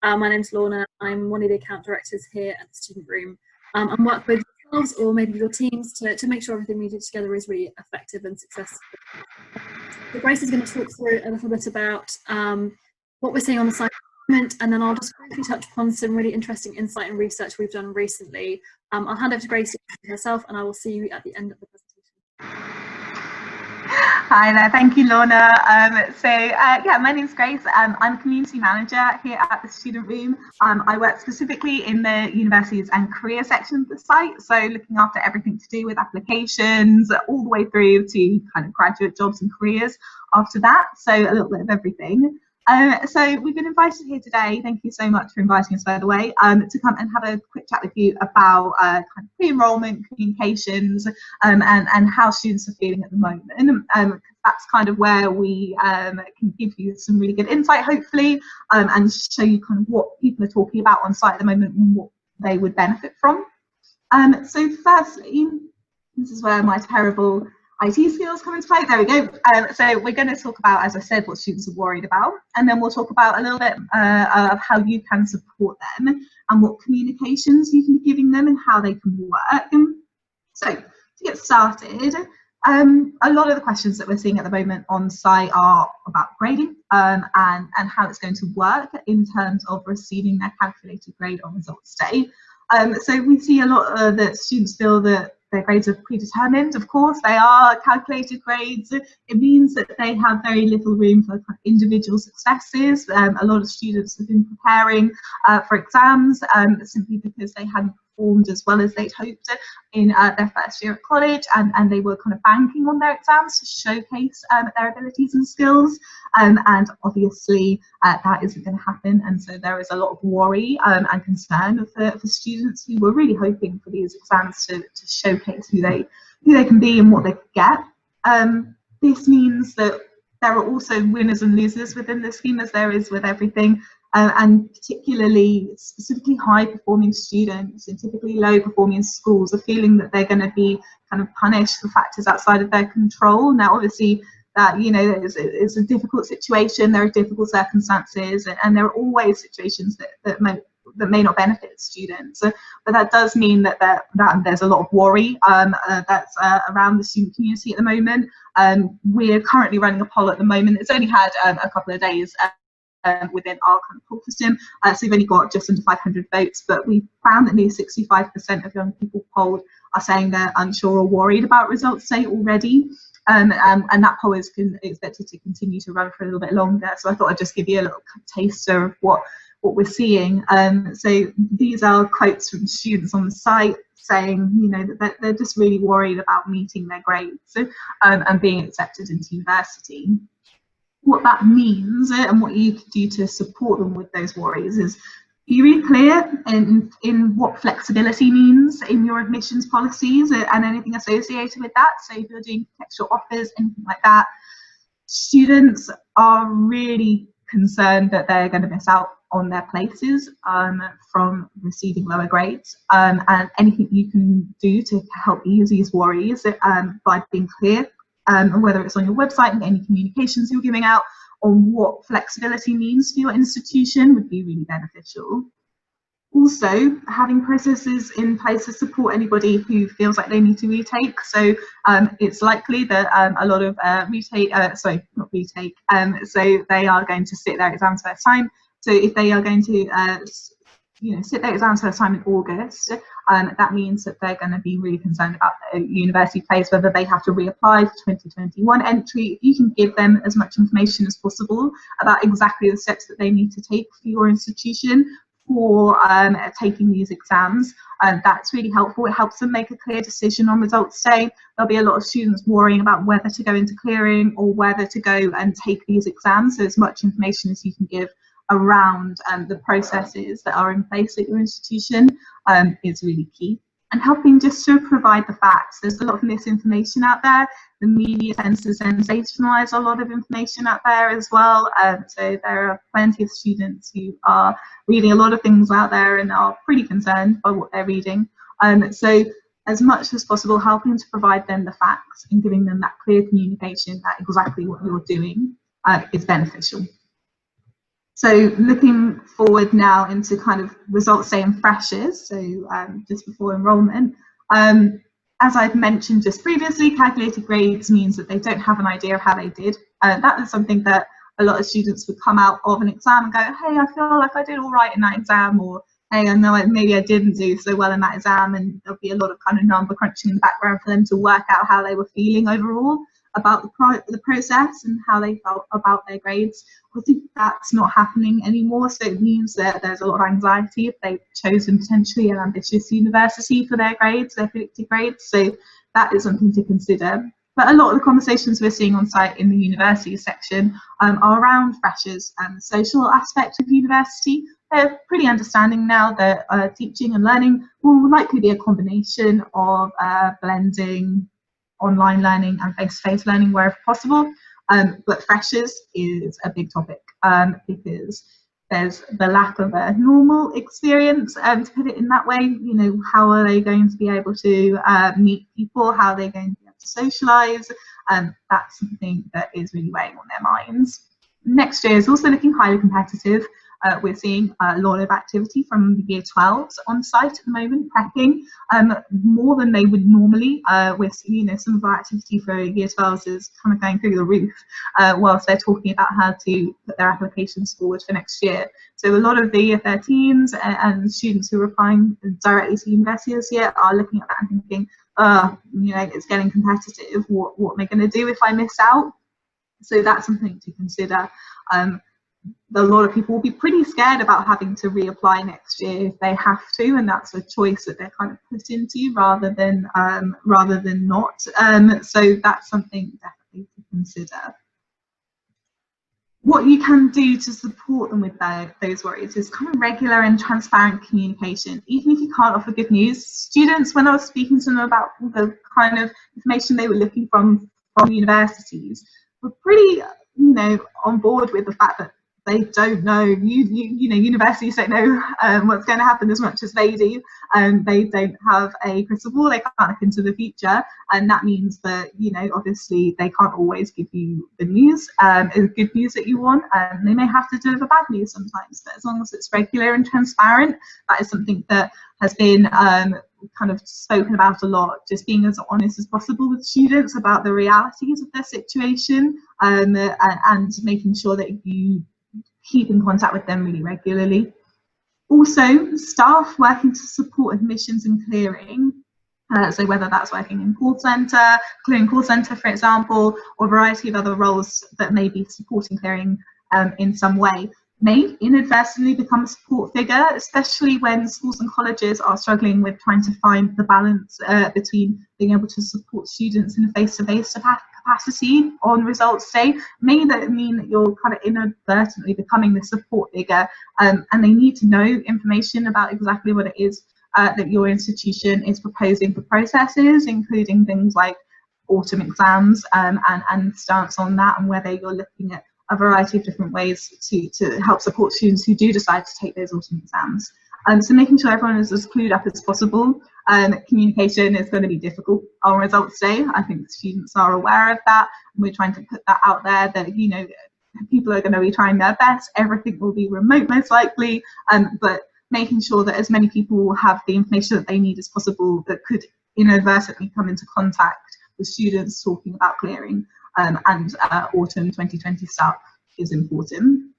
My name's Lorna. I'm one of the account directors here at the Student Room, and work with yourselves or maybe your teams to make sure everything we do together is really effective and successful. So Grace is going to talk through a little bit about what we're seeing on the site at the moment, and then I'll just briefly touch upon some really interesting insight and research we've done recently. I'll hand over to Grace herself, and I will see you at the end of the presentation. Hi there, thank you, Lorna. Yeah, my name's Grace. I'm a community manager here at the Student Room. I work specifically in the universities and career section of the site, so looking after everything to do with applications all the way through to kind of graduate jobs and careers after that, so a little bit of everything. So we've been invited here today, thank you so much for inviting us, by the way, to come and have a quick chat with you about kind of pre-enrollment communications and how students are feeling at the moment. That's kind of where we can give you some really good insight, hopefully, and show you kind of what people are talking about on site at the moment and what they would benefit from. So firstly, this is where my terrible IT skills come into play. There we go. So we're going to talk about, as I said, what students are worried about, and then we'll talk about a little bit of how you can support them and what communications you can be giving them and how they can work. So to get started, a lot of the questions that we're seeing at the moment on site are about grading and how it's going to work in terms of receiving their calculated grade on results day. So we see a lot that students feel that their grades are predetermined. Of course, they are calculated grades. It means that they have very little room for individual successes. A lot of students have been preparing for exams simply because they hadn't performed as well as they'd hoped in their first year at college, and they were kind of banking on their exams to showcase their abilities and skills, and obviously that isn't going to happen, and so there is a lot of worry and concern for students who were really hoping for these exams to showcase who they can be and what they could get. This means that there are also winners and losers within the scheme, as there is with everything. And particularly, specifically high-performing students and typically low-performing schools are feeling that they're going to be kind of punished for factors outside of their control. Now, obviously, that it's a difficult situation. There are difficult circumstances, and there are always situations that may not benefit students. But that does mean that there's a lot of worry that's around the student community at the moment. We're currently running a poll at the moment. It's only had a couple of days. Within our kind of poll system, so we've only got just under 500 votes, but we found that nearly 65% of young people polled are saying they're unsure or worried about results day already, and that poll is expected to continue to run for a little bit longer. So I thought I'd just give you a little taster of what we're seeing. So these are quotes from students on the site saying, that they're just really worried about meeting their grades and being accepted into university. What that means and what you can do to support them with those worries is be really clear in what flexibility means in your admissions policies and anything associated with that. So if you're doing contextual offers, anything like that, students are really concerned that they're going to miss out on their places from receiving lower grades, and anything you can do to help ease these worries by being clear, whether it's on your website and any communications you're giving out on what flexibility means for your institution would be really beneficial. Also, having processes in place to support anybody who feels like they need to retake. So it's likely that a lot of so they are going to sit their exams first time. So if they are going to sit their exams first time in August, that means that they're going to be really concerned about the university place, whether they have to reapply for 2021 entry. If you can give them as much information as possible about exactly the steps that they need to take for your institution for taking these exams, that's really helpful. It helps them make a clear decision on results day. There'll be a lot of students worrying about whether to go into clearing or whether to go and take these exams, so as much information as you can give around the processes that are in place at your institution is really key. And helping just to provide the facts. There's a lot of misinformation out there. The media tends to sensationalize a lot of information out there as well. So there are plenty of students who are reading a lot of things out there and are pretty concerned by what they're reading. So as much as possible, helping to provide them the facts and giving them that clear communication that exactly what you're doing is beneficial. So looking forward now into kind of results day and freshers, so just before enrolment. As I've mentioned just previously, calculated grades means that they don't have an idea of how they did. That is something that a lot of students would come out of an exam and go, hey, I feel like I did all right in that exam, or hey, I know maybe I didn't do so well in that exam, and there'll be a lot of kind of number crunching in the background for them to work out how they were feeling overall about the process and how they felt about their grades. I think that's not happening anymore, so it means that there's a lot of anxiety if they've chosen potentially an ambitious university for their grades, their predicted grades, so that is something to consider. But a lot of the conversations we're seeing on site in the university section are around freshers and the social aspect of university. They're pretty understanding now that teaching and learning will likely be a combination of blending online learning and face-to-face learning wherever possible, but freshers is a big topic because there's the lack of a normal experience, to put it in that way. You know, how are they going to be able to meet people? How are they going to be able to socialise? That's something that is really weighing on their minds. Next year is also looking highly competitive. We're seeing a lot of activity from the year 12s on site at the moment, prepping more than they would normally. We're seeing, you know, some of our activity for year 12s is kind of going through the roof whilst they're talking about how to put their applications forward for next year. So a lot of the year 13s and students who are applying directly to university this year are looking at that and thinking, you know, it's getting competitive. What am I going to do if I miss out? So that's something to consider. A lot of people will be pretty scared about having to reapply next year if they have to, and that's a choice that they're kind of put into rather than not. So that's something definitely to consider. What you can do to support them with those worries is kind of regular and transparent communication. Even if you can't offer good news, students, when I was speaking to them about the kind of information they were looking from universities, were pretty, you know, on board with the fact that they don't know, you know, universities don't know what's going to happen as much as they do. They don't have a crystal ball, they can't look into the future, and that means that, you know, obviously they can't always give you the news, the good news that you want. They may have to deliver bad news sometimes, but as long as it's regular and transparent, that is something that has been kind of spoken about a lot, just being as honest as possible with students about the realities of their situation, and making sure that you keep in contact with them really regularly. Also, staff working to support admissions and clearing, so whether that's working in call centre, clearing call centre, for example, or a variety of other roles that may be supporting clearing in some way, may inadvertently become a support figure, especially when schools and colleges are struggling with trying to find the balance between being able to support students in a face-to-face capacity on results day. May that mean that you're kind of inadvertently becoming the support figure, and they need to know information about exactly what it is that your institution is proposing for processes, including things like autumn exams and stance on that, and whether you're looking at a variety of different ways to help support students who do decide to take those autumn exams. So making sure everyone is as clued up as possible. Communication is going to be difficult on results day. I think students are aware of that, and we're trying to put that out there that, you know, people are going to be trying their best. Everything will be remote most likely, but making sure that as many people have the information that they need as possible that could inadvertently come into contact with students talking about clearing and autumn 2020 stuff is important.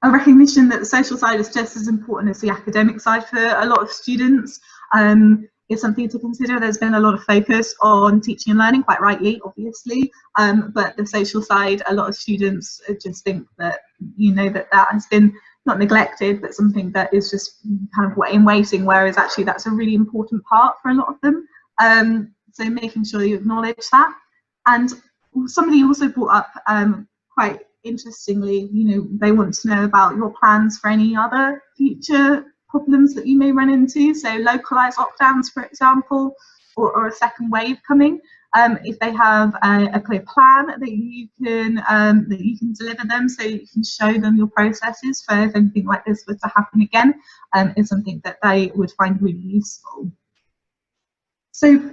A recognition that the social side is just as important as the academic side for a lot of students is something to consider. There's been a lot of focus on teaching and learning, quite rightly, obviously, but the social side, a lot of students just think that, you know, that has been not neglected, but something that is just kind of in waiting, whereas actually that's a really important part for a lot of them. So making sure you acknowledge that. And somebody also brought up quite interestingly, you know, they want to know about your plans for any other future problems that you may run into, so localized lockdowns, for example, or a second wave coming. If they have a clear plan that you can deliver them, so you can show them your processes for if anything like this were to happen again, is something that they would find really useful. So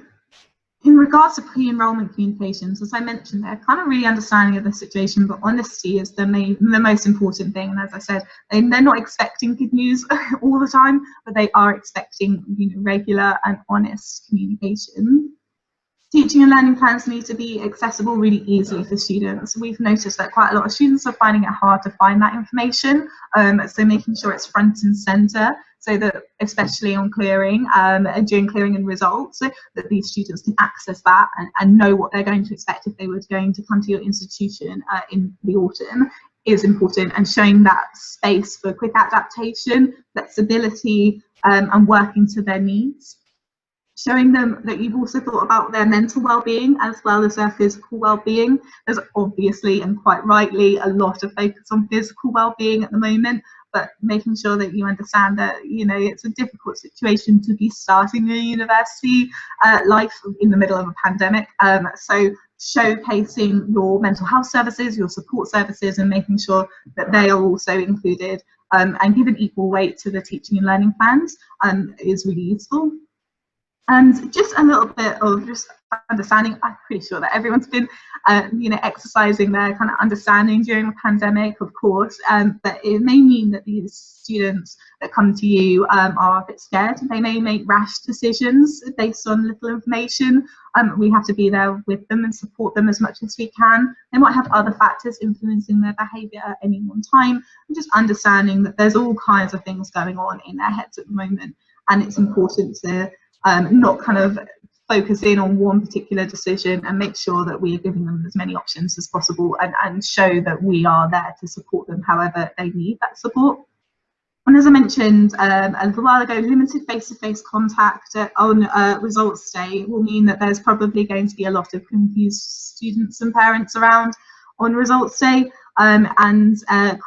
In regards to pre-enrollment communications, as I mentioned, they're kind of really understanding of the situation, but honesty is the most important thing. And as I said, they're not expecting good news all the time, but they are expecting, you know, regular and honest communication. Teaching and learning plans need to be accessible really easily for students. We've noticed that quite a lot of students are finding it hard to find that information, so making sure it's front and centre, so that especially on clearing, during clearing and results, so that these students can access that and know what they're going to expect if they were going to come to your institution in the autumn is important, and showing that space for quick adaptation, flexibility, and working to their needs. Showing them that you've also thought about their mental well-being as well as their physical well-being. There's obviously, and quite rightly, a lot of focus on physical well-being at the moment, but making sure that you understand that, you know, it's a difficult situation to be starting a university life in the middle of a pandemic. So showcasing your mental health services, your support services, and making sure that they are also included and given equal weight to the teaching and learning plans is really useful. And just a little bit of just understanding. I'm pretty sure that everyone's been, you know, exercising their kind of understanding during the pandemic, of course, but it may mean that these students that come to you are a bit scared. They may make rash decisions based on little information. We have to be there with them and support them as much as we can. They might have other factors influencing their behaviour at any one time, and just understanding that there's all kinds of things going on in their heads at the moment, and it's important to not kind of focus in on one particular decision, and make sure that we are giving them as many options as possible, and show that we are there to support them however they need that support. And as I mentioned a little while ago, limited face-to-face contact on results day will mean that there's probably going to be a lot of confused students and parents around on results day, and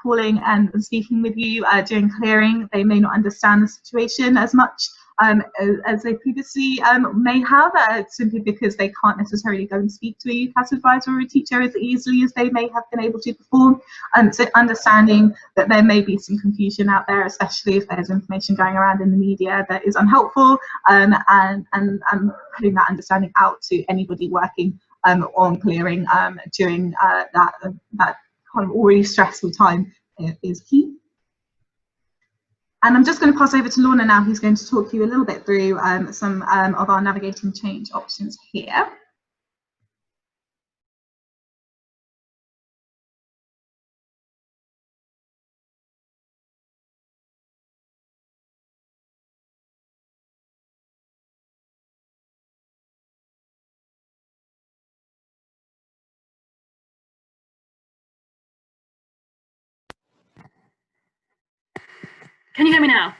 calling and speaking with you during clearing. They may not understand the situation as much as they previously may have, simply because they can't necessarily go and speak to a UCAS advisor or a teacher as easily as they may have been able to before. So understanding that there may be some confusion out there, especially if there's information going around in the media that is unhelpful, and putting that understanding out to anybody working on clearing during that kind of already stressful time is key. And I'm just going to pass over to Lorna now, who's going to talk you a little bit through some of our navigating change options here. Can you hear me now?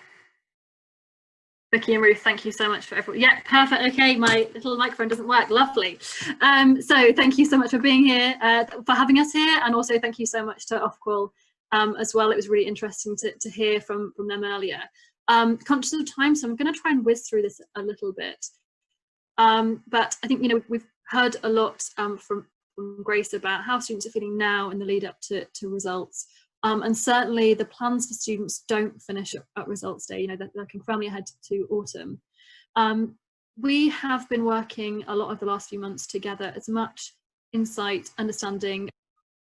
Vicky and Ruth, thank you so much for everyone. Yeah, perfect. Okay, my little microphone doesn't work. Lovely. So thank you so much for being here, for having us here, and also thank you so much to Ofqual as well. It was really interesting to hear from them earlier. Conscious of time, so I'm going to try and whiz through this a little bit. But I think, you know, we've heard a lot from Grace about how students are feeling now in the lead up to results. And certainly the plans for students don't finish at results day, you know, they're looking firmly ahead to autumn. We have been working a lot of the last few months to gather as much insight, understanding,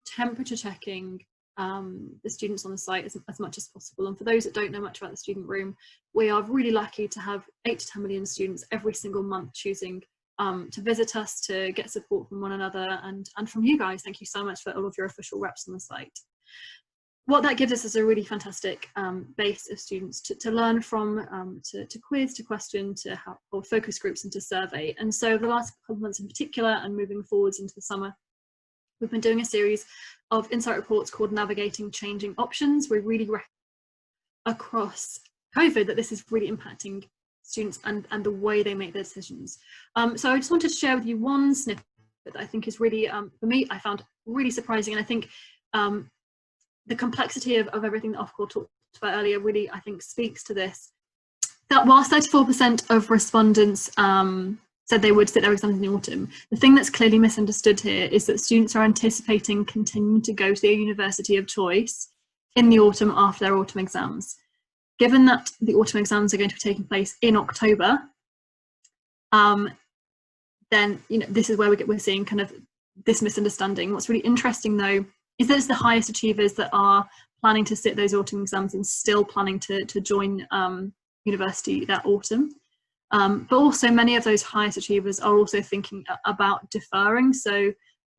temperature checking the students on the site as much as possible. And for those that don't know much about the student room, we are really lucky to have 8 to 10 million students every single month choosing to visit us, to get support from one another, and from you guys. Thank you so much for all of your official reps on the site. What that gives us is a really fantastic base of students to learn from, to quiz, to question, to hold focus groups, and to survey. And so the last couple of months in particular, and moving forwards into the summer, we've been doing a series of insight reports called Navigating Changing Options. We're really across COVID that this is really impacting students and the way they make their decisions. So I just wanted to share with you one snippet that I think is really, for me, I found really surprising. And I think the complexity of everything that Ofqual talked about earlier really, I think, speaks to this. That whilst 34% of respondents said they would sit their exams in the autumn, the thing that's clearly misunderstood here is that students are anticipating continuing to go to their university of choice in the autumn after their autumn exams. Given that the autumn exams are going to be taking place in October, then this is where we're seeing kind of this misunderstanding. What's really interesting though is that it's the highest achievers that are planning to sit those autumn exams and still planning to join university that autumn. But also many of those highest achievers are also thinking about deferring. So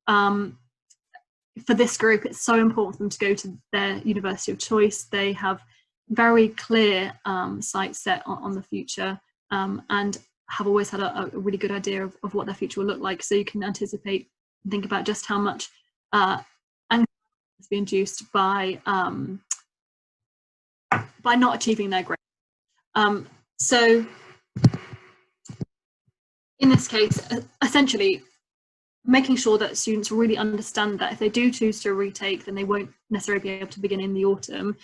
for this group, it's so important for them to go to their university of choice. They have very clear sights set on the future, and have always had a really good idea of what their future will look like. So you can anticipate and think about just how much anxiety has been induced by not achieving their grade. So in this case, essentially, making sure that students really understand that if they do choose to retake, then they won't necessarily be able to begin in the autumn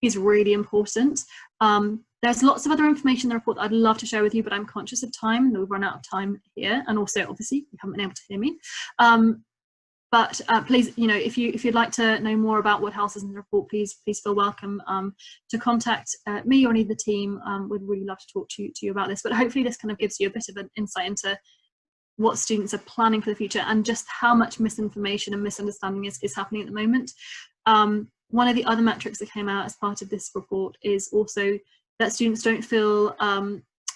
is really important. There's lots of other information in the report that I'd love to share with you, but I'm conscious of time and we've run out of time here. And also, obviously, you haven't been able to hear me. But please, if you'd like to know more about what else is in the report, please feel welcome to contact me or any of the team. We'd really love to talk to you about this. But hopefully this kind of gives you a bit of an insight into what students are planning for the future and just how much misinformation and misunderstanding is happening at the moment. One of the other metrics that came out as part of this report is also that students don't feel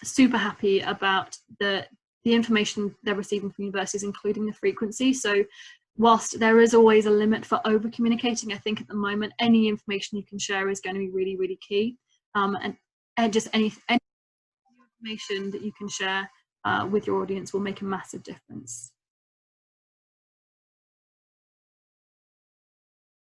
super happy about the information they're receiving from universities, including the frequency. So whilst there is always a limit for over communicating, I think at the moment any information you can share is going to be really, really key. And just any information that you can share with your audience will make a massive difference.